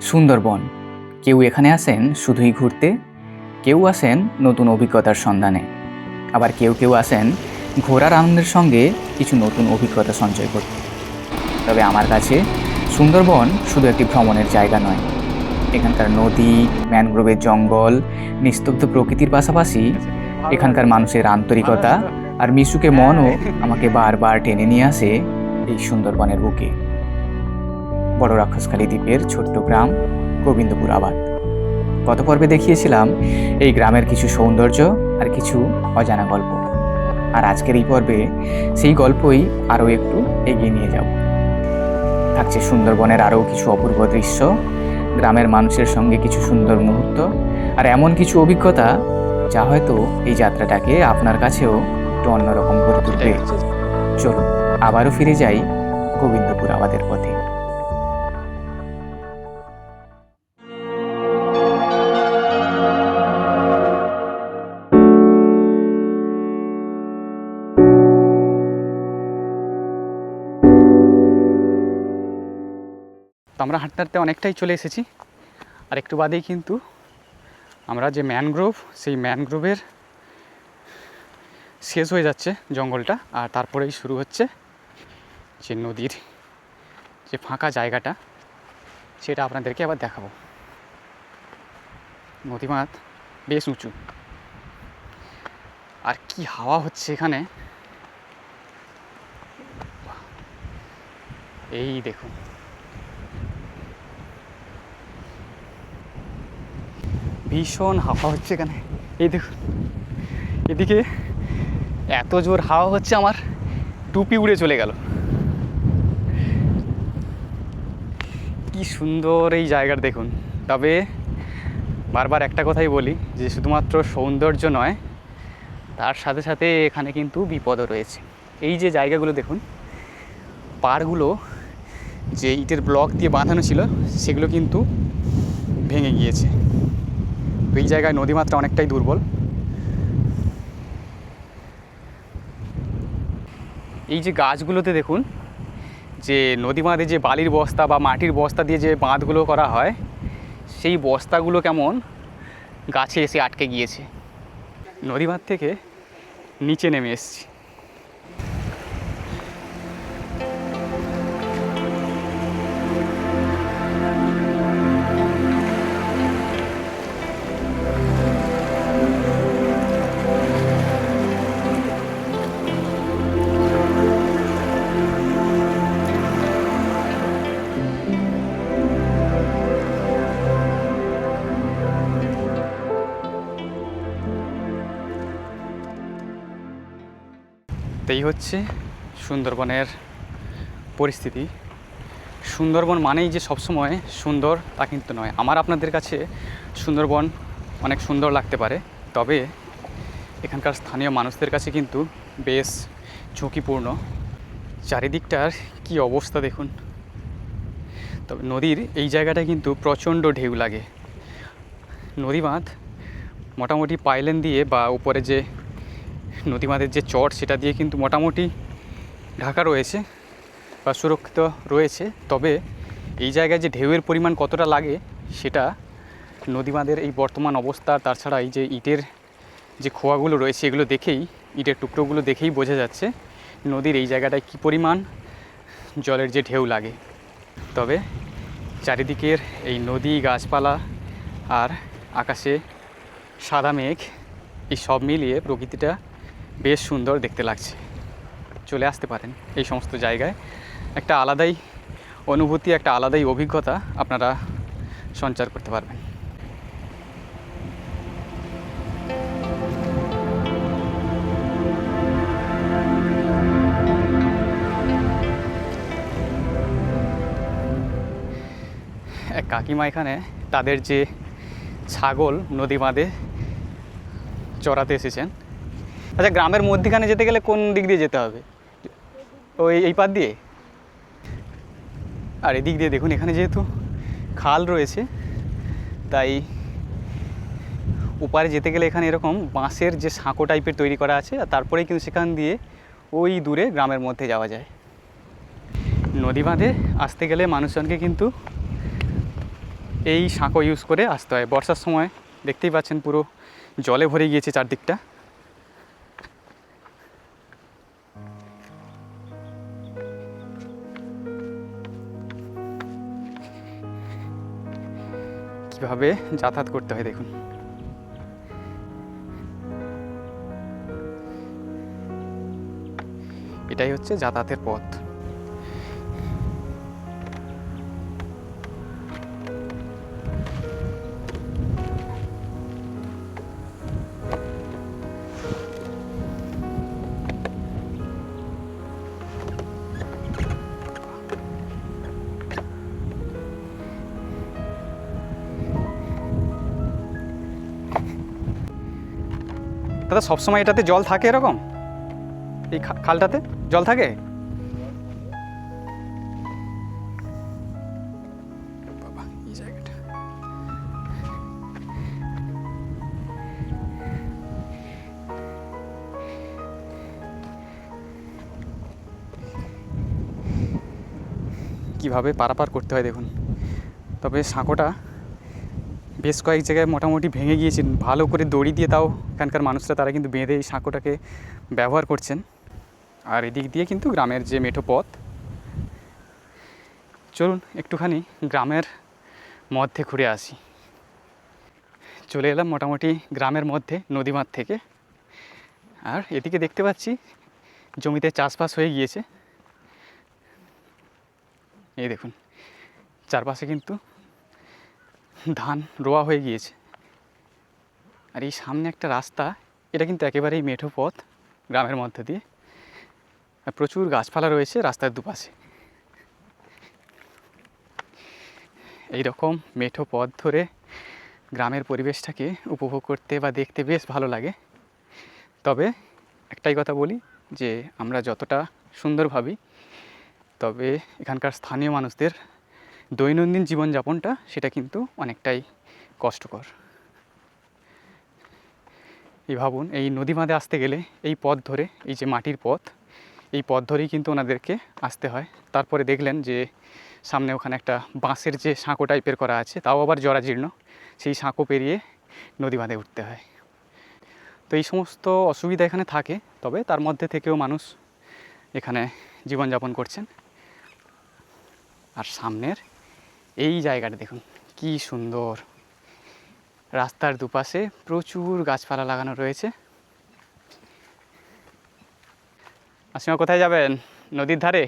সুন্দরবন। কেউ এখানে আসেন শুধুই ঘুরতে, কেউ আসেন নতুন অভিজ্ঞতার সন্ধানে, আবার কেউ কেউ আসেন ঘোরার আনন্দের সঙ্গে কিছু নতুন অভিজ্ঞতা সঞ্চয় করতে। তবে আমার কাছে সুন্দরবন শুধু একটি ভ্রমণের জায়গা নয়। এখানকার নদী, ম্যানগ্রোভের জঙ্গল, নিস্তব্ধ প্রকৃতির পাশাপাশি এখানকার মানুষের আন্তরিকতা আর মিশুকে মনও আমাকে বারবার টেনে নিয়ে আসে এই সুন্দরবনের বুকে। বড় রাক্ষসখালী দ্বীপের ছোট্ট গ্রাম গোবিন্দপুর আবাদ। গত পর্বে দেখিয়েছিলাম এই গ্রামের কিছু সৌন্দর্য আর কিছু অজানা গল্প, আর আজকের এই পর্বে সেই গল্পই আরও একটু এগিয়ে নিয়ে যাব। থাকছে সুন্দরবনের আরও কিছু অপূর্ব দৃশ্য, গ্রামের মানুষের সঙ্গে কিছু সুন্দর মুহূর্ত, আর এমন কিছু অভিজ্ঞতা যা হয়তো এই যাত্রাটাকে আপনার কাছেও একটু অন্যরকম করে তুলবে। চলুন আবারও ফিরে যাই গোবিন্দপুর আবাদের পথে। তো আমরা হাঁটতে হাঁটতে অনেকটাই চলে এসেছি, আর একটু বাদেই কিন্তু আমরা যে ম্যানগ্রোভ, সেই ম্যানগ্রোভের শেষ হয়ে যাচ্ছে জঙ্গলটা, আর তারপরেই শুরু হচ্ছে যে নদীর যে ফাঁকা জায়গাটা, সেটা আপনাদেরকে আবার দেখাবো। নদীমাত বেশ উঁচু, আর কি হাওয়া হচ্ছে এখানে, এই দেখুন। ভীষণ হাওয়া হচ্ছে এখানে, এই দেখুন। এদিকে এত জোর হাওয়া হচ্ছে, আমার টুপি উড়ে চলে গেল। কি সুন্দর এই জায়গাটা দেখুন। তবে বারবার একটা কথাই বলি, যে শুধুমাত্র সৌন্দর্য নয়, তার সাথে সাথে এখানে কিন্তু বিপদও রয়েছে। এই যে জায়গাগুলো দেখুন, পাড়গুলো যে ইটের ব্লক দিয়ে বাঁধানো ছিল, সেগুলো কিন্তু ভেঙে গিয়েছে। তো এই জায়গায় নদীমাত্রা অনেকটাই দুর্বল। এই যে গাছগুলোতে দেখুন, যে নদী বাঁধে যে বালির বস্তা বা মাটির বস্তা দিয়ে যে বাঁধগুলো করা হয়, সেই বস্তাগুলো কেমন গাছে এসে আটকে গিয়েছে। নদী বাঁধ থেকে নিচে নেমে এসেছি। এই হচ্ছে সুন্দরবনের পরিস্থিতি। সুন্দরবন মানেই যে সবসময় সুন্দর তা কিন্তু নয়। আমার আপনাদের কাছে সুন্দরবন অনেক সুন্দর লাগতে পারে, তবে এখানকার স্থানীয় মানুষদের কাছে কিন্তু বেশ ঝুঁকিপূর্ণ। চারিদিকটার কি অবস্থা দেখুন। তবে নদীর এই জায়গাটায় কিন্তু প্রচণ্ড ঢেউ লাগে। নদী বাঁধ মোটামুটি পাইলেন দিয়ে বা উপরে যে নদী বাঁধের যে চট, সেটা দিয়ে কিন্তু মোটামুটি ঢাকা রয়েছে বা সুরক্ষিত রয়েছে। তবে এই জায়গায় যে ঢেউয়ের পরিমাণ কতটা লাগে, সেটা নদী বাঁধের এই বর্তমান অবস্থা, তাছাড়া এই যে ইটের যে খোয়াগুলো রয়েছে, এগুলো দেখেই, ইটের টুকরোগুলো দেখেই বোঝা যাচ্ছে নদীর এই জায়গাটায় কী পরিমাণ জলের যে ঢেউ লাগে। তবে চারিদিকের এই নদী, গাছপালা আর আকাশে সাদা মেঘ, এই সব মিলিয়ে প্রকৃতিটা বেশ সুন্দর দেখতে লাগছে। চলে আসতে পারেন এই সমস্ত জায়গায়, একটা আলাদাই অনুভূতি, একটা আলাদাই অভিজ্ঞতা আপনারা সঞ্চার করতে পারবেন। এক কাকিমা এখানে তাদের যে ছাগল নদী বাঁধে চড়াতে এসেছেন। আচ্ছা, গ্রামের মধ্যখানে যেতে গেলে কোন দিক দিয়ে যেতে হবে? ওই এই পার দিয়ে? আর এদিক দিয়ে দেখুন, এখানে যেহেতু খাল রয়েছে, তাই ওপারে যেতে গেলে এখানে এরকম বাঁশের যে সাঁকো টাইপের তৈরি করা আছে, আর তারপরেই কিন্তু সেখান দিয়ে ওই দূরে গ্রামের মধ্যে যাওয়া যায়। নদী বাঁধে আসতে গেলে মানুষজনকে কিন্তু এই সাঁকো ইউজ করে আসতে হয়। বর্ষার সময় দেখতেই পাচ্ছেন পুরো জলে ভরে গিয়েছে চারদিকটা। কীভাবে যাতায়াত করতে হয় দেখুন। এটাই হচ্ছে যাতায়াতের পথ। দাদা সবসময় এটাতে জল থাকে এরকম? এই খালটাতে জল থাকে? বাবা এই জায়গাটা কীভাবে পারাপার করতে হয় দেখুন। তবে সাঁকোটা বেশ কয়েক জায়গায় মোটামুটি ভেঙে গিয়েছে, ভালো করে দড়ি দিয়ে তাও এখানকার মানুষরা তারা কিন্তু বেঁধে এই সাঁকোটাকে ব্যবহার করছেন। আর এদিক দিয়ে কিন্তু গ্রামের যে মেঠো পথ। চলুন একটুখানি গ্রামের মধ্যে ঘুরে আসি। চলে এলাম মোটামুটি গ্রামের মধ্যে নদীমাঠ থেকে। আর এদিকে দেখতে পাচ্ছি জমিতে চাষবাস হয়ে গিয়েছে। এই দেখুন চারপাশে কিন্তু ধান রোয়া হয়ে গিয়েছে। আর এই সামনে একটা রাস্তা, এটা কিন্তু একেবারেই মেঠো পথ গ্রামের মধ্যে দিয়ে। আর প্রচুর গাছপালা রয়েছে রাস্তার দুপাশে। এই রকম মেঠো পথ ধরে গ্রামের পরিবেশটাকে উপভোগ করতে বা দেখতে বেশ ভালো লাগে। তবে একটাই কথা বলি যে আমরা যতটা সুন্দর ভাবি, তবে এখানকার স্থানীয় মানুষদের দৈনন্দিন জীবনযাপনটা সেটা কিন্তু অনেকটাই কষ্টকর। এই ভাবুন, এই নদী বাঁধে আসতে গেলে এই পথ ধরে, এই যে মাটির পথ, এই পথ ধরেই কিন্তু ওনাদেরকে আসতে হয়। তারপরে দেখলেন যে সামনে ওখানে একটা বাঁশের যে সাঁকো টাইপের করা আছে, তাও আবার জরাজীর্ণ, সেই সাঁকো পেরিয়ে নদী বাঁধে উঠতে হয়। তো এই সমস্ত অসুবিধা এখানে থাকে, তবে তার মধ্যে থেকেও মানুষ এখানে জীবনযাপন করছেন। আর সামনের এই জায়গাটা দেখুন কি সুন্দর, রাস্তার দুপাশে প্রচুর গাছপালা লাগানো রয়েছে। আসিমা কোথায় যাবেন? নদীর ধারে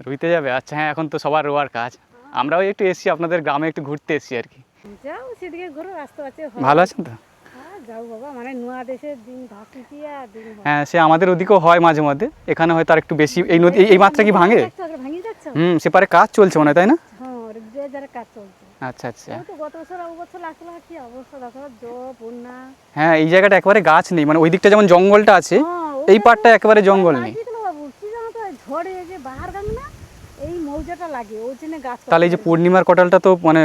রুইতে যাবে? আচ্ছা হ্যাঁ, এখন তো সবার রোয়ার কাজ। আমরাও একটু এসছি আপনাদের গ্রামে, একটু ঘুরতে এসছি আর কি। যাও সেদিকে ঘুরো, রাস্তা আছে। ভালো আছেন তো? হ্যাঁ যাও বাবা, মানে নোয়া দেশের দিন ধাকি কি আর দিন হয়। হ্যাঁ, সে আমাদের ওদিকেও হয় মাঝে মধ্যে, এখানে হয়তো আর একটু বেশি। এই নদী এই মাত্রা কি ভাঙে? ভাঙি যাচ্ছ? সেপারে কাজ চলছে মনে হয়, তাই না? হ্যাঁ, যে যারা কাজ চলছে। আচ্ছা আচ্ছা। ওই তো গত বছর বছর আসলে কি অবস্থা দেখো, জল বন্যা। হ্যাঁ, এই জায়গাটা একেবারে গাছ নেই, মানে ওই দিকটা যেমন জঙ্গলটা আছে, হ্যাঁ, এই পাটটা একেবারে জঙ্গল নেই। বাবু কি জানো তো, ঝড়ে যে বাহার গাং না, এই মৌজাটা লাগে, ওই জন্য গাছ। তাহলে এই যে পূর্ণিমার কটালটা তো মানে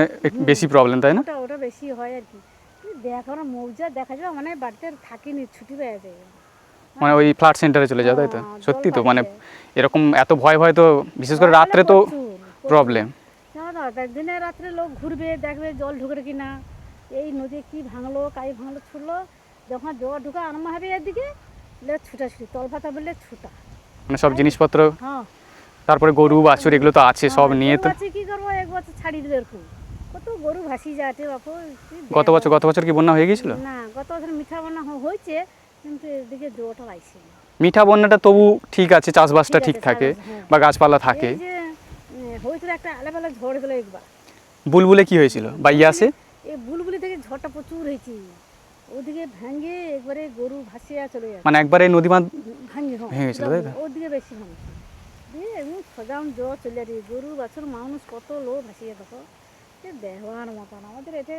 বেশি প্রবলেম, তাই না? ওটা বেশি হয় আর কি। দেখো না মৌজা দেখা যায়, মানে বাড়িতে থাকিনি, ছুটি পেয়ে যায়, মানে ওই ফ্ল্যাট সেন্টারে চলে যাও, তাই তো? সত্যি তো, মানে এরকম এত ভয় ভয় তো, বিশেষ করে রাত্রে তো প্রবলেম। দিনে রাত্রে লোক ঘুরবে, দেখবে জল ঢুকে কিনা, এই নদী কি ভাঙলো, কাই ভাঙলো, ছুটলো, যখন জল ঢুকা আরম্ভ হবে এদিকে ছুটাছুটি, তল ভাতা বললে ছুটা, মানে সব জিনিসপত্র। হ্যাঁ, তারপরে গরু বাছুর এগুলো তো আছে, সব নিয়ে তো। কি করবো, এক বছর ছাড়ি দেবে এরকম, কত গরু ভাসি যাচ্ছে বাপু। গত বছর কি বন্যা হয়ে গিয়েছিল? না, গত বছর মিঠা বন্যা হয়েছে, কিন্তু এদিকে জোরটা পাইছে না। মিঠা বন্যাটা তবু ঠিক আছে, চাষবাসটা ঠিক থাকে বা গাছপালা থাকে। হয়েছিল একটা আলাদা ঝড় গেল একবার। বুলবুলে কি হয়েছিল বা ইয়াসে? এই বুলবুলি থেকে ঝড়টা প্রচুর হয়েছে, ওদিকে ভাঙে একবারে গরু ভাসিয়া চলে যাচ্ছে। মানে একবারে নদী বাঁধ ভেঙে গেছিল, তাই তো? ওদিকে বেশি ভাঙছে দিয়ে এমনি সজাম জল চলে যাচ্ছে, গরু বাছুর মানুষ কত লোক ভাসিয়ে দেখো, দেওয়ার মতন। আমাদের এটা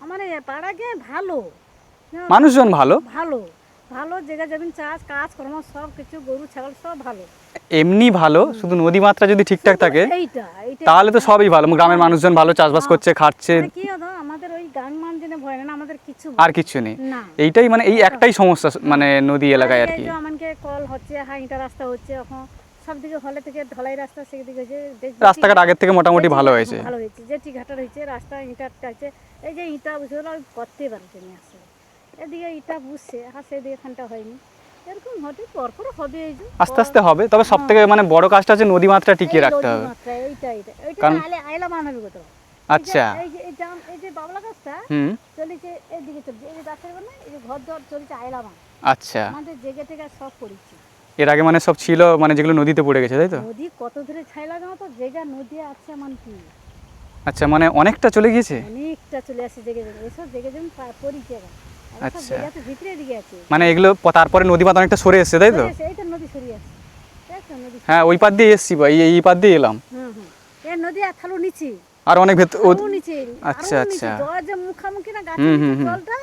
আমার পাড়াকে ভালো মানুষজন, ভালো ভালো ভালো জায়গা যাবেন, চাষ কাজ কর্ম সব কিছু, গরু ছাগল সব ভালো, এমনি ভালো। শুধু নদী মাত্রা যদি ঠিকঠাক থাকে এইটা তাহলে তো সবই ভালো। গ্রামের মানুষজন ভালো, চাষবাস করছে, খাচ্ছে। কি হতো আমাদের ওই গান মান জেনে ভয় না, আমাদের কিছু আর কিছু নেই। না, এইটাই মানে এই একটাই সমস্যা মানে নদী এলাকায় আর কি। আমাকে কল হচ্ছে, হাইটা রাস্তা হচ্ছে, এখন সব দিকে হলে থেকে ঢালাই রাস্তা সেদিকে হয়েছে রাস্তাঘাট আগের থেকে মোটামুটি ভালো হয়েছে। ভালো হয়েছে, জেটি ঘাটার হয়েছে, রাস্তা ইটা আছে। এই যে ইটা বুঝে করতে পারছে না আসলে, এদিকে ইটা বুঝছে আর সেদিকে এখানটা হয়নি, এরকম হতে পরপর হবে। এই যে আস্তে আস্তে হবে, তবে সব থেকে মানে বড় কাজটা হচ্ছে নদী মাত্রা টিকিয়ে রাখতে হবে। এইটা আইলা বানাবে কত। আচ্ছা, এই যে এই যে বাবলা গাছটা চলেছে এদিকে চলছে, এই যে গাছের মানে এই যে ঘর দর চলছে আইলা বান। আচ্ছা, আমাদের জেগে টেগে সব পড়েছে। এর আগে মানে সব ছিল, মানে যেগুলো নদীতে পড়ে গেছে, তাই তো? নদী কত দূরে ছাইলা জানো তো, জেগা নদী আছে মানে কি আচ্ছা, মানে অনেকটা চলে গিয়েছে। অনেকটা চলে আসে জেগে জেগে, এসব জেগে যেমন পরিচয়। আচ্ছা, জেগা তো ভিতরে দিকে আছে, মানে এগুলো তারপরে নদী পাত অনেকটা সরে এসছে, তাই তো? এইটা নদী সরিয়ে আছে, দেখছো নদী। হ্যাঁ, ওই পার দিয়ে এসছি বা এই পার দিয়ে এলাম। এই নদী আর থালু নিচে, আর অনেক ভেতর নিচে। আচ্ছা, আচ্ছা। জল যে মুখামুখি না গাছের জলটা,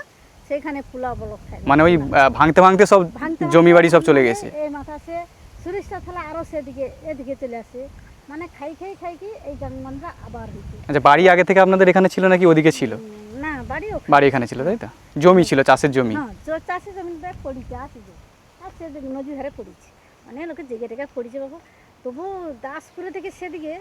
সেখানে ফুলা বলক থাকে, মানে ওই ভাঙতে ভাঙতে সব জমি বাড়ি সব চলে গেছে। এই মাথা সে সুরিশটা থালা আরো সেদিকে এদিকে চলে আসে, মানে খাই কি এই জন্মনরা আবার হইছে। আচ্ছা, বাড়ি আগে থেকে আপনাদের এখানে ছিল নাকি ওদিকে ছিল? না, বাড়ি এখানে ছিল, তাই তো? জমি ছিল, চাষের জমি। হ্যাঁ, চাষের জমি পড়িছে আছে যে, আর সেদিকে নদী ধারে পড়িছে, মানে লোকে জেগে টেগে পড়িছে বাবু। তবু দাসপুরে থেকে সেদিকে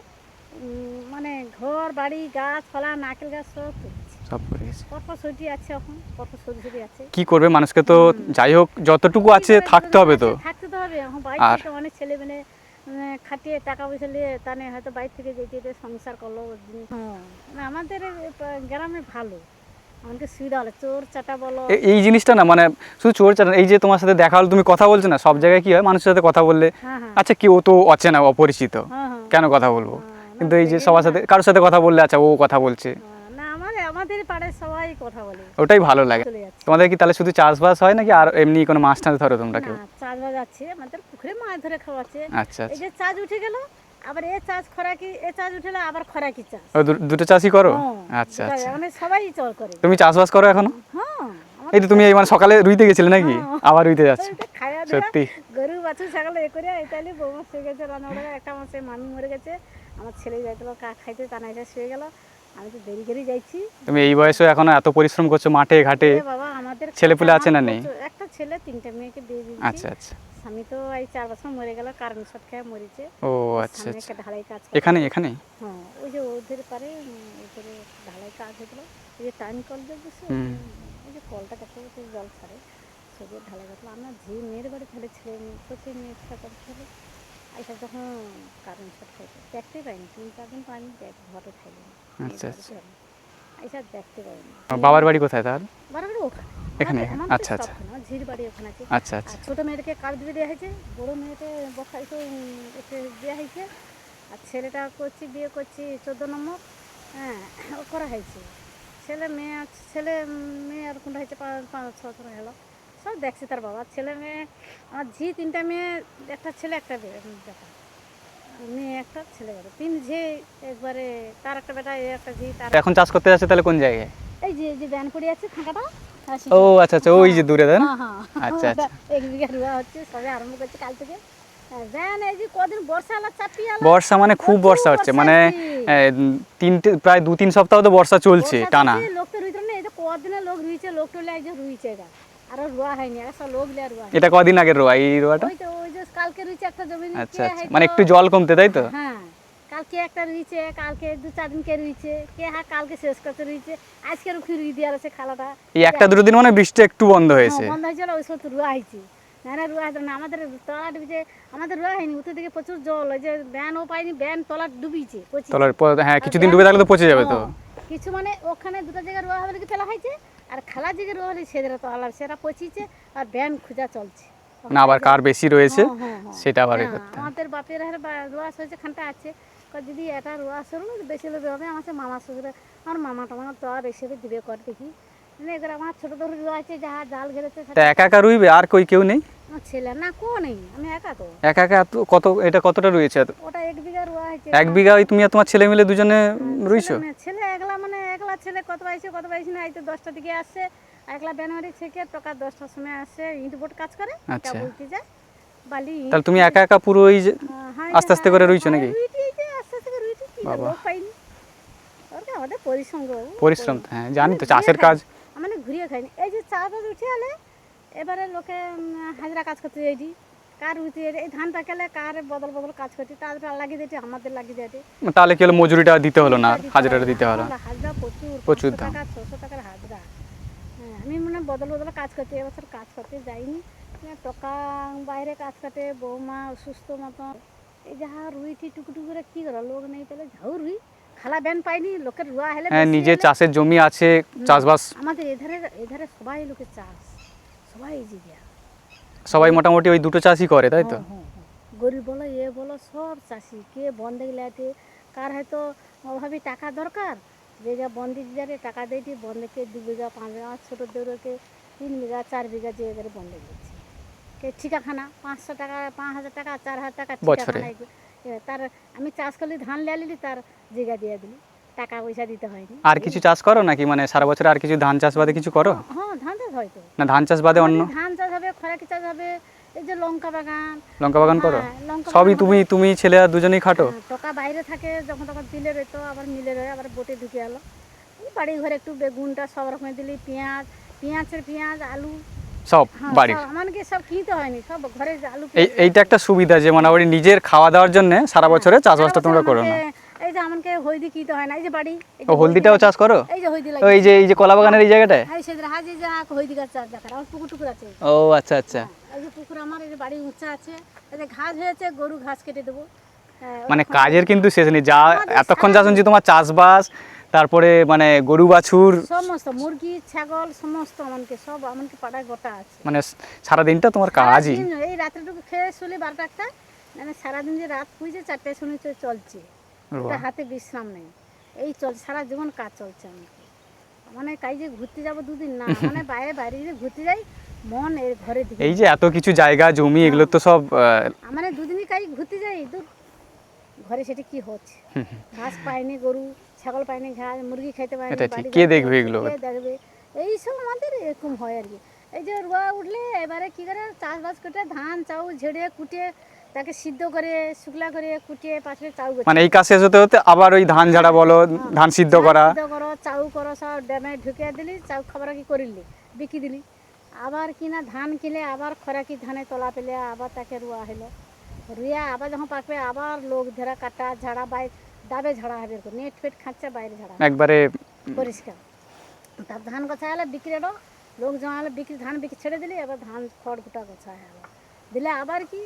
মানে ঘর বাড়ি গাছপালা নারকেল গাছ সব পড়েছে, সব পড়ে গেছে। পরপর সইটি আছে, এখন পরপর সরি আছে। কি করবে, মানুষকে তো যাই হোক যতটুকু আছে থাকতে হবে তো। থাকতে তো হবে। এখন বাইরে থেকে অনেক ছেলে মেয়ে খাটিয়ে টাকা পয়সা নিয়ে তানে হয়তো বাইরে থেকে যেতে সংসার করলো। না, আমাদের গ্রামে ভালো, আমাকে সুবিধা হলো, চোর চাটা বলো। এই জিনিসটা না, মানে শুধু চোর চাটা, এই যে তোমার সাথে দেখা হলো, তুমি কথা বলছো না, সব জায়গায় কি হয় মানুষের সাথে কথা বললে আচ্ছা কেউ তো অচেনা অপরিচিত, কেন কথা বলবো, কিন্তু এই যে সবার সাথে কারোর সাথে কথা বললে আচ্ছা ও কথা বলছে, না আমাদের পাড়ায় সবাই কথা বলে, ওটাই ভালো লাগে। তোমাদের কি তাহলে শুধু চাষবাস হয় নাকি আর এমনি কোনো মাছ টাছ ধরো তোমরা কেউ? চাষবাস আছে, আমাদের পুকুরে মাছ ধরে খাওয়াচ্ছে। আচ্ছা, এই যে চাষ উঠে গেল, আবার এ চাষ খরাকি, এ চাষ উঠেলে আবার খরাকি চাষ, দুটো চাষই করো? আচ্ছা, আচ্ছা, মানে সবাই চল করে। তুমি চাষবাস করো এখনো? হ্যাঁ, এই তো তুমি এই মানে সকালে রুইতে গেছিলে নাকি? আবার রুইতে যাচ্ছে? সত্যি গরু বাছুর ছাগল এ করে এইটালি বৌমা শুয়ে গেছে রান্না করে, একটা আমার সেই মামি মরে গেছে, আমার ছেলে যাইছিল খাইতে, তা না শুয়ে গেল, আমি তো দেরি করে যাইছি। তুমি এই বয়সে এখনো এত পরিশ্রম করছো মাঠে ঘাটে, বাবা আমাদের ছেলেপুলে আছে না নেই? একটা ছেলে, 3টে মেয়েকে বিয়ে দিয়েছি। আচ্ছা, আচ্ছা, স্বামী তো এই 4 বছর মরে গেল, কারেন্ট শট খেয়ে মরেছে। ও আচ্ছা, আচ্ছা, ঢালাই কাজ এখানে? হ্যাঁ, ওই যে ওদের পারে ওদের ঢালাই কাজ হয়েছিল, এই যে টাইম কল দিয়ে দিচ্ছে, ওই যে কলটা কাছে জল ছাড়ে, সবই ঢালাই করলো। আমরা যে মেয়ের বাড়ি তাহলে ছেলে প্রতি মেয়ের সাথে ছিল, এইসব যখন কারেন্ট শট খাইছে দেখতেই পাইনি, 3-4 দিন তো আমি ঘরে থাকি। আচ্ছা, আচ্ছা, এইসব দেখতে পাইনি। বাবার বাড়ি কোথায় তাহলে? বাবার বাড়ি ওখানে, এখানে? আচ্ছা, আচ্ছা, আমার ঝির বাড়ি ওখানে আছে। আচ্ছা, আচ্ছা, ছোট মেয়েটাকে কাজ দিয়ে দেওয়া হয়েছে, বড় মেয়েটা বখাই তো এতে দেওয়া হয়েছে, আর ছেলেটা করছি বিয়ে করছি 14 নম্বর, হ্যাঁ ও করা হয়েছে। ছেলে মেয়ে আর কোনটা হয়েছে 5-6 বছর হলো, সব দেখছি তার বাবা। ছেলে মেয়ে আমার ঝি 3টা মেয়ে, একটা ছেলে একটা মেয়ে, একটা ছেলে বেটা, 3 ঝি একবারে, তার একটা বেটা, একটা ঝি। তার এখন চাষ করতে যাচ্ছে তাহলে কোন জায়গায়? এই যে ব্যান পড়ে আছে ফাঁকাটা। ও আচ্ছা, আচ্ছা, ওই যে দূরে দেন। হ্যাঁ, আচ্ছা, আচ্ছা, 1 বিঘা রুয়া হচ্ছে, সবে আরম্ভ করছে কাল থেকে। ব্যান এই যে কদিন বর্ষা আলা চাপিয়ে আলা, বর্ষা মানে খুব বর্ষা হচ্ছে, মানে প্রায় 2-3 সপ্তাহ তো বর্ষা চলছে টানা। লোক তো রুইতে না, এই যে কদিনে লোক রুইছে, লোক টলে এই যে রুইছে গা, আর রুয়া হয়নি, আর সব লোক লিয়া রুয়া। এটা কদিন আগের রোয়া এই রোয়াটা? ওই যে কালকে রুইছে একটা জমি। আচ্ছা, আচ্ছা, মানে একটু জল কমতে, তাই তো? হ্যাঁ, কালকে একটা রুইছে, কালকে 2-4 দিন কে রুইছে, কে কালকে শেষ করতে রুইছে, আজকে রুখি রুই দিয়ে আছে খালাটা। এই 1-2 দিন মানে বৃষ্টি একটু বন্ধ হয়েছে। বন্ধ হয়েছিল, ওই সব রুয়া হয়েছে। না রুয়া হয়তো না, আমাদের তলা ডুবিছে, আমাদের রুয়া হয়নি, উত্তর দিকে প্রচুর জল, ওই যে ব্যানও পাইনি, ব্যান তলা ডুবিছে। হ্যাঁ, কিছুদিন ডুবে থাকলে তো পচে যাবে তো। কিছু মানে ওখানে 2টা জায়গায় রোয়া হবে ফেলা হয়েছে, আর খালা জায়গায় রোয়া হলে সেদের তো আলাদা, সেটা পচিছে, আর ব্যান খোঁজা চলছে না, আবার কার বেশি রয়েছে সেটা আবার করতে। আমাদের বাপের রোয়া হয়েছে খানটা আছে, যদি এটা রোয়া সরু বেশি লোক হবে, আমার মামা শ্বশুরে, আমার মামা টামা তো আর বেশি দিবে কর দেখি, মানে এবার আমার ছোটো ধরে রোয়া আছে, যাহা জাল ঘেরেছে। একা একা রুইবে আর কেউ নেই? ছেলে না, কো নেই, আমি একা তো। একা কত, এটা কতটা রয়েছে? ওটা 1 বিঘা রোয়া হয়েছে। 1 বিঘা ওই তুমি আর তোমার ছেলে মিলে দুজনে রুইছো? ছেলে একলা, মানে একলা ছেলে কত পাইছে না, এই তো 10টার দিকে আসছে, একলা জানুয়ারি থেকে টাকা 10টার সময় আসে, ইট বোট কাজ করে, এটা বলতে যায় বালি। তাহলে তুমি একা একা পুরো ওই যে আস্তে আস্তে করে রুইছো নাকি? আস্তে আস্তে করে রুইছি, কি লোক পাইনি, ওরকে আমাদের পরিশ্রম, হ্যাঁ জানি তো, চাষের কাজ মানে ঘুরিয়ে খাইনি। এই যে চা বাজ উঠে এলে এবারে লোকে হাজিরা কাজ করতে যাইছি, কার উঠি এই ধান পাকালে কার বদল বদল কাজ করছি, তাদের লাগিয়ে দিয়েছি, আমাদের লাগিয়ে দিয়েছি। তাহলে কি হলো, মজুরিটা দিতে হলো না, হাজিরাটা দিতে হলো না। হাজরা প্রচুর প্রচুর 500 দাম। টাকা 600 টাকার হাজরা। হ্যাঁ, আমি মনে বদল বদল কাজ করছি, এবছর কাজ করতে যাইনি। টকা বাইরে কাজ কাটে, বৌমা অসুস্থ মতন। এই যাহা রুইটি টুকুটুকু করে কি করো, লোক নেই পেলে ঝাউ রুই খালা ব্যান পাইনি, লোকের রুয়া হেলে হ্যাঁ, বেশি নিজের হলে- চাষের জমি আছে, চাষবাস আমাদের এধারে সবাই লোকের চাষ, সবাই জীবিকা। সবাই মোটামুটি ওই দুটো চাষই করে, তাই তো? গরিব বলো বলো সব চাষি, কে বন্ধে গেলাতে, কার হয়তো অভাবে টাকা দরকার, যে যা বন্দি যারে টাকা দেয়টি, বন্ধেকে 2 বিঘা 5 বিঘা, ছোটো দেউরকে 3 বিঘা 4 বিঘা যে এদের বন্ধে গেছে। কে ঠিকাখানা 500 টাকা 5000 টাকা 4000 টাকা বছরে। ঠিকাখানা। তার আমি চাষ করলে ধান লিলি তার জায়গা দিয়ে দিলি, টাকা পয়সা দিতে হয়নি। আর কিছু চাষ করো নাকি, মানে সারা বছর আর কিছু ধান চাষ বাদে কিছু করো? হ্যাঁ, ধান চাষ হয়তো, না ধান চাষ বাদে অন্য ধান চাষ হবে, খরাকি চাষ হবে, এই যে লঙ্কা বাগান। লঙ্কা বাগান করো? হ্যাঁ, লঙ্কা সবই বাগান তুমি ছেলে আর দুজনেই খাটো? হ্যাঁ, টাকা বাইরে থাকে, যখন তখন দিলে রইতো, আবার মিলে রয়ে, আবার বোটে ঢুকে এলো। এই বাড়ি ঘরে একটু বেগুনটা সব রকমের দিলি, পেঁয়াজ আলু সব হ্যাঁ, বাড়ির? সব আমাকে সব কিনতে হয়নি, সব ঘরে আলু এইটা একটা সুবিধা যে মোটামুটি নিজের খাওয়া দাওয়ার জন্য সারা বছরে চাষবাসটা তোমরা করো না। এই যে আমাকে হলদি কিনতে হয় না, এই যে বাড়ি এই যে ও হলদিটাও চাষ করো? এই যে হলদি ও, এই যে কলা বাগানের এই জায়গাটায়? হ্যাঁ, সেদিন হাজি যা হলদি গাছ চাষ দেখার, আমার পুকুর আছে। ও আচ্ছা আচ্ছা। এই যে পুকুর আমার, এই যে বাড়ি উঁচা আছে, এই যে ঘাস হয়েছে, গরু ঘাস কেটে দেবো। হ্যাঁ, মানে ওরকম- কাজের কিন্তু শেষ নেই, যা আমাদের এতক্ষণ যা শুনছি তোমার চাষবাস, তারপরে মানে গরু বাছুর, সমস্ত মুরগি ছাগল সমস্ত আমাকে সব আমাকে পাড়ায় গোটা আছে। মানে সারাদিনটা তোমার কাজই। সারাদিন এই রাত্রেটুকু খেয়ে শুলে 12টা একটা, মানে সারাদিন যে রাত পুজে 4টায় শুনে চলছে, ওটা হাতে বিশ্রাম নেই, এই চলছে সারা জীবন কাজ চলছে আমাকে। মানে কাজে ঘুরতে যাবো 2 দিন না, মানে বাইরে যে ঘুরতে যাই, মন এর ঘরে দিকে। এই যে এত কিছু জায়গা জমি, এগুলো তো সব মানে 2 দিনই কাজ ঘুরতে যাই, ঘরে সেটা কি হচ্ছে, ঘাস পাইনি, গরু ছাগল পাইনি, ঘাস মুরগি খেতে পাইনি, এটা ঠিক। বাড়ি কে ঘর দেখবে চলছে, এগুলো? কে দেখবে? এইসব আমাদের এরকম হয় আর কি। এই যে রোয়া উঠলে এবারে কি করে চাষবাস করে ধান চাউল ঝেড়ে কুটে তাকে সিদ্ধ করে শুকলা করে কুটিয়ে পাশে চাউ করছে। মানে এই কাজ শেষ হতে হতে আবার ওই ধান ঝাড়া বলো, ধান সিদ্ধ করা, সিদ্ধ করো, চাউ করো, সব ড্যামে ঢুকিয়ে দিলি, চাউ খাবার কি করিলি বিকি দিলি, আবার কিনা ধান কিনে আবার খরাকি ধানে তলা পেলে আবার তাকে রুয়া হলো, রুয়া আবার যখন পাকবে আবার লোক ধরা কাটা ঝাড়া দাবে ঝাড়া হবে, নেট ফেট খাচ্ছে বাইরে ঝাড়া একবারে পরিষ্কার। তার ধান গোছা হলে বিক্রি হলো, লোক জমা হলে ধান বিক্রি ছেড়ে দিলি, এবার ধান খড় গোটা গোছা হলো দিলে আবার কি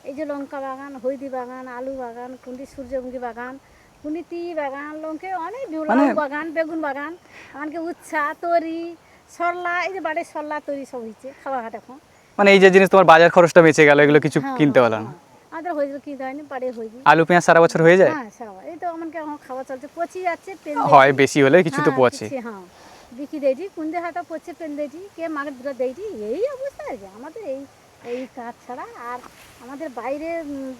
এই যে লঙ্কা বাগান, হলদি বাগান, আলু বাগান, কুন্ডি সূর্যমুখী বাগান, কুন্ডি বাগান, লঙ্কে অনেক লাউ বাগান, বেগুন বাগান, এমনকি উচ্ছা তরি সরলা, এই যে বাড়ির সরলা তরি সব হয়েছে খাওয়া হাট এখন। মানে এই যে জিনিস তোমার বাজার খরচটা বেঁচে গেল, এগুলো কিছু কিনতে হলো না। আমাদের হয়েছে কিনতে হয়নি, বাড়ি হয়েছে। আলু পেঁয়াজ সারা বছর হয়ে যায়? হ্যাঁ সারা, এই তো আমাকে এখন খাওয়া চলছে, পচি যাচ্ছে পেন হয় বেশি হলে কিছু তো পচে। হ্যাঁ বিকি দেয়টি কুন্দে হাতা পচে পেন দেয়টি, কে মাকে দুটো দেয়টি, এই অবস্থা আর কি আমাদের। এই কাজ ছাড়া আর আমাদের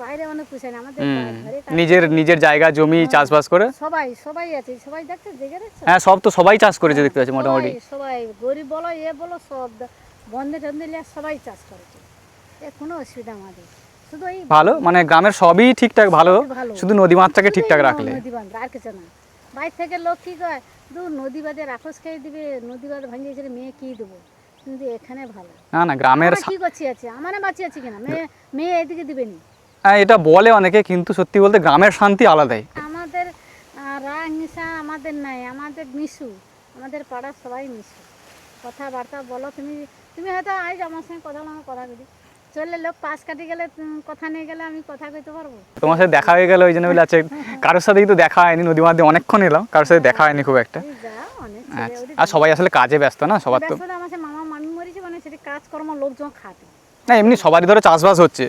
বাইরে অনেক পুষে না, আমাদের ঘরে কাজ নিজের জায়গা জমি চাষবাস করে সবাই আছে, সবাই দেখছে জেগে দেখছে। হ্যাঁ, সব তো সবাই চাষ করেছে দেখতে পাচ্ছি মোটামুটি। সবাই গরিব বলো বলো সব বন্ধে টন্ধে লিয়ে সবাই চাষ করেছে, এ কোনো অসুবিধা আমাদের। শুধু এই ভালো, মানে গ্রামের সবই ঠিকঠাক ভালো, ভালো। শুধু নদী মাছটাকে শুধু ঠিকঠাক এই রাখলে। নদী বাঁধ আর কিছু না। বাইরে থেকে লোক কি কয়, নদী বাঁধে রাক্ষস খেয়ে দিবে, নদী বাঁধ ভাঙিয়ে ছেড়ে মেয়ে কি দেবো, কিন্তু এখানে ভালো। না গ্রামের আমরা কি করছি আছে, আমার বাঁচি আছে কিনা, মেয়ে এদিকে দিবেনি। হ্যাঁ, এটা বলে অনেকে, কিন্তু সত্যি বলতে গ্রামের শান্তি আলাদাই। আমাদের রাগ নিশা আমাদের নাই, আমাদের মিশু, আমাদের পাড়ার সবাই মিশু, কথাবার্তা বলো। তুমি হয়তো আজ আমার সঙ্গে কথা বলো, আমি কথা করি, চললে লোক পাশ কাটি গেলে কথা নিয়ে গেলে আমি কথা কইতে পারবো। তোমার সাথে দেখা হয়ে গেল ওই জন্য বলে আছে, কারোর সাথে কিন্তু দেখা হয়নি, নদী মাধ্যমে অনেকক্ষণ এলাম, কারোর সাথে দেখা হয়নি খুব একটা। এই যা অনেক আচ্ছা, আর সবাই আসলে কাজে ব্যস্ত না সবার তো। ব্যস্ততা আমার মামা মামি মরেছে, মানে সেটা কাজকর্ম লোকজন খাটে না, এমনি সবারই ধরো চাষবাস হচ্ছে,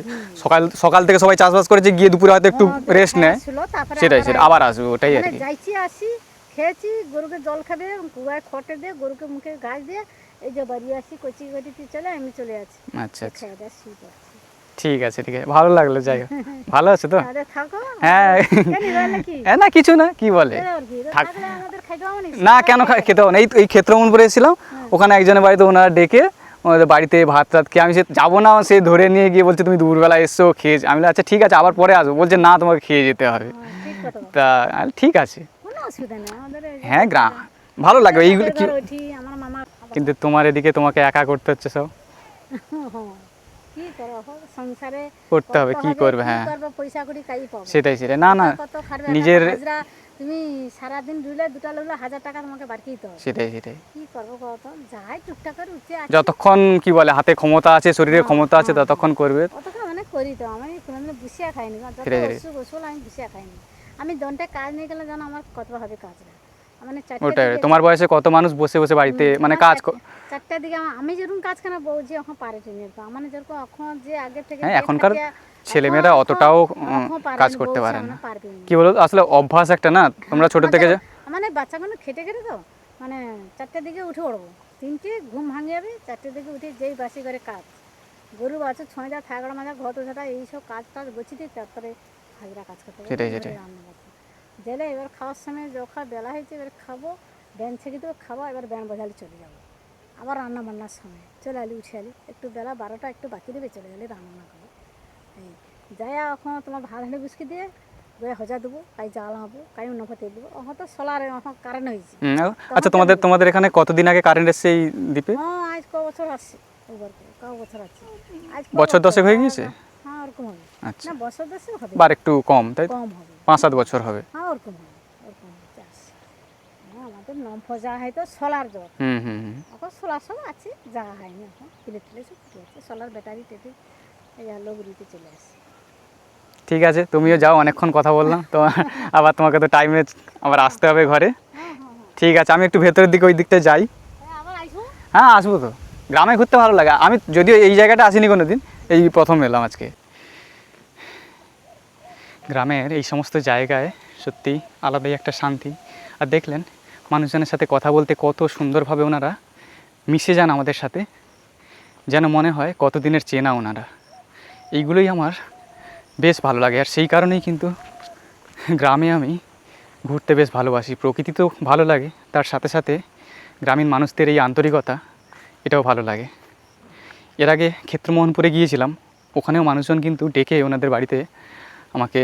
সকাল থেকে সবাই চাষবাস করেছে, গিয়ে দুপুরে হয়তো একটু রেস্ট নেয়, সেটাই আবার আসবে, ওটাই আর কি। যাইছি আসি খেয়েছি, গরুকে জল খাবে, কুয়ায় খটে দিয়ে গরুকে মুখে ঘাস দিয়ে এই যে বাড়ি আসি, কচি গড়িতে চলে আমি চলে আছি। আচ্ছা আচ্ছা, খেয়ে দিয়ে শুয়ে পড়ছি। ঠিক আছে ভালো লাগলো, যাই হোক। ভালো আছে তো? তাহলে থাকো। হ্যাঁ হ্যাঁ, না কিছু না, কি বলে থাকলে আমাদের খাইতে হবে না, কেন খেতে হবে না, এই ক্ষেত্রমনপুরে এসেছিলাম, ওখানে একজনের বাড়িতে ওনারা ডেকে ওনাদের বাড়িতে ভাত টাত খেয়ে, আমি সে যাবো না, সে ধরে নিয়ে গিয়ে বলছে তুমি দুপুরবেলা এসছো খেয়ে, আমি বললাম আচ্ছা ঠিক আছে আবার পরে আসবো, বলছে না তোমাকে খেয়ে যেতে হবে। ঠিক কথা, তা আমি বললাম, ঠিক আছে। কোনো অসুবিধা নেই আমাদের। হ্যাঁ, গ্রাম ভালো লাগে এইগুলো কি, উঠি আমার মামা কিন্তু তোমার এদিকে তোমাকে একা করতে হচ্ছে সব। কি করবো সংসারে করতে হবে, কি করবে, কি হ্যাঁ করবো, পয়সা করি কাই পাবো। সেটাই সেটাই, না না কত খাটবে নিজের হাজরা, তুমি সারাদিন রুলে দুটা লাগলে 1000 টাকা তোমাকে বাড়ি দিতে হবে। সেটাই সেটাই, কি করবো কত, যাই টুকটাক করে উঠে আছে। যতক্ষণ কি বলে হাতে ক্ষমতা আছে, শরীরে ক্ষমতা আছে, ততক্ষণ করবে। অতক্ষণ মানে করি তো, আমি কোনোদিন বুঝিয়া খাইনি, যত সেটাই সেটাই। অসুখ অসুল আমি বুঝিয়া খাইনি। আমি দনটা কাজ নিয়ে গেলে জানো আমার কত হবে কাজটা, মানে ওটাই, তোমার বয়সে কত মানুষ বসে বসে বাড়িতে মানে কাজ 4টার দিকে আমি যেরকম কাজ কেন বউ যে এখন পারে টেনে মানে যেরকম এখন যে আগে থেকে হ্যাঁ, যে এখনকার থাকিয়া, ছেলেমেয়েরা এখন অতটাও পারে কাজ না, করতে বউ পারে সামনে না। পারবে না। কি বলো, আসলে অভ্যাস একটা না, তোমরা ছোট থেকে মানে বাচ্চাগুলো খেটে খেটে তো মানে 4টার দিকে উঠে পড়বো, 3টে ঘুম ভাঙে যাবে, 4টার দিকে উঠে যেই বাসি করে কাজ, গরু বাছুর ছোঁয়া থাকড়া মাজা ঘর তোছা এইসব কাজ টাজ গুছিয়ে দিই, তারপরে হাজিরা কাজ করতে হবে, সেটাই সেটাই। রান্না করতে জেলে। এবার খাওয়ার সময় যখন বেলা হয়েছে এবার খাবো, ব্যান ছেড়ে দেবো, খাবো, এবার ব্যান বাজালে চলে যাবো, আবার রান্না বান্নার সময় চলে আলি, উঠে আলি, একটু বেলা 12টা একটু বাকি দেবে, চলে গেলে রান্না করে এই যাই। এখন তোমার ভাত হাঁড়ি বুসকি দিয়ে বয়ে হজা দেবো, কাই জাল হবো, কাই অন্য তেল দেবো, এখন তো সোলারে এখন কারেন্ট হয়েছে। আচ্ছা, তোমাদের এখানে কতদিন আগে কারেন্ট এসছে এই দ্বীপে? হ্যাঁ, আজ ক বছর আসছে, এবার বছর আছে, আজ বছর 10 হয়ে গিয়েছে? হ্যাঁ ওরকম হবে, আচ্ছা, না বছর 10 হবে, বার একটু কম, তাই কম হবে, 5-7 বছর হবে। হ্যাঁ ওরকম হবে, ওরকম হচ্ছে আসছে। হ্যাঁ, আমাদের নম ফজা হয় তো সোলার জল, হুম হুম হুম। এখন সোলার সব আছে, যাওয়া হয়নি এখন, ইলেকট্রিক সব ঠিক আছে, সোলার ব্যাটারি টেটি এই লোকগুলিতে চলে আসে। ঠিক আছে, তুমিও যাও, অনেকক্ষণ কথা বললাম তো, আবার তোমাকে তো টাইমে আবার আসতে হবে ঘরে। হ্যাঁ হ্যাঁ হ্যাঁ, ঠিক আছে, আমি একটু ভেতরের দিকে, ওই দিকটা যাই। আবার আসবো। হ্যাঁ, আসবো তো, গ্রামে ঘুরতে ভালো লাগে। আমি যদিও এই জায়গাটা আসিনি কোনো দিন, এই প্রথম এলাম আজকে। গ্রামের এই সমস্ত জায়গায় সত্যি আলাদাই একটা শান্তি। আর দেখলেন মানুষজনের সাথে কথা বলতে কত সুন্দরভাবে ওনারা মিশে যান আমাদের সাথে, যেন মনে হয় কতদিনের চেনা ওনারা। এইগুলোই আমার বেশ ভালো লাগে, আর সেই কারণেই কিন্তু গ্রামে আমি ঘুরতে বেশ ভালোবাসি। প্রকৃতি তো ভালো লাগে, তার সাথে সাথে গ্রামীণ মানুষদের এই আন্তরিকতা, এটাও ভালো লাগে। এর আগে ক্ষেত্রমোহনপুরে গিয়েছিলাম, ওখানেও মানুষজন কিন্তু ডেকে ওনাদের বাড়িতে আমাকে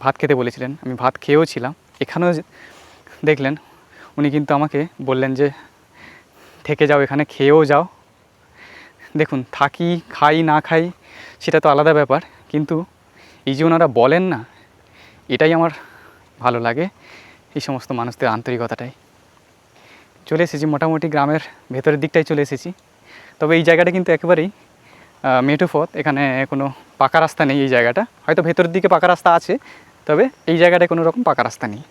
ভাত খেতে বলেছিলেন, আমি ভাত খেয়েও ছিলাম। এখানেও দেখলেন উনি কিন্তু আমাকে বললেন যে থেকে যাও, এখানে খেয়েও যাও। দেখুন, থাকি খাই না খাই সেটা তো আলাদা ব্যাপার, কিন্তু এই যে ওনারা বলেন না, এটাই আমার ভালো লাগে, এই সমস্ত মানুষদের আন্তরিকতাটাই। চলে এসেছি মোটামুটি গ্রামের ভেতরের দিকটাই চলে এসেছি। তবে এই জায়গাটা কিন্তু একেবারেই মেঠো পথ, এখানে কোনো পাকা রাস্তা নেই। এই জায়গাটা হয়তো ভেতরের দিকে পাকা রাস্তা আছে, তবে এই জায়গাটায় কোনো রকম পাকা রাস্তা নেই।